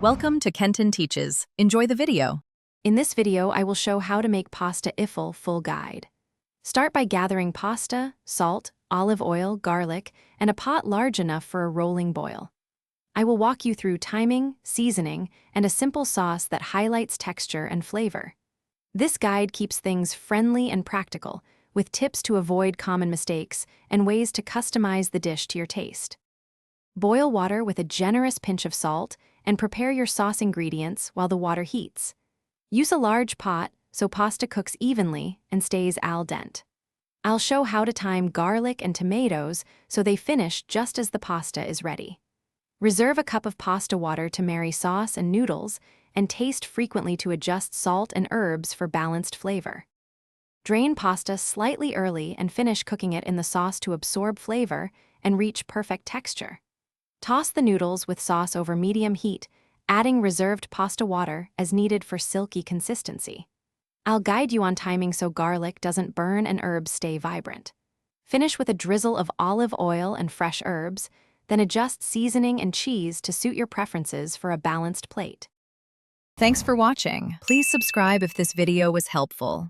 Welcome to Kenton Teaches. Enjoy the video. In this video, I will show how to make pasta Yfl full guide. Start by gathering pasta, salt, olive oil, garlic, and a pot large enough for a rolling boil. I will walk you through timing, seasoning, and a simple sauce that highlights texture and flavor. This guide keeps things friendly and practical, with tips to avoid common mistakes and ways to customize the dish to your taste. Boil water with a generous pinch of salt and prepare your sauce ingredients while the water heats. Use a large pot so pasta cooks evenly and stays al dente. I'll show how to time garlic and tomatoes so they finish just as the pasta is ready. Reserve a cup of pasta water to marry sauce and noodles, and taste frequently to adjust salt and herbs for balanced flavor. Drain pasta slightly early and finish cooking it in the sauce to absorb flavor and reach perfect texture. Toss the noodles with sauce over medium heat, adding reserved pasta water as needed for silky consistency. I'll guide you on timing so garlic doesn't burn and herbs stay vibrant. Finish with a drizzle of olive oil and fresh herbs, then adjust seasoning and cheese to suit your preferences for a balanced plate. Thanks for watching. Please subscribe if this video was helpful.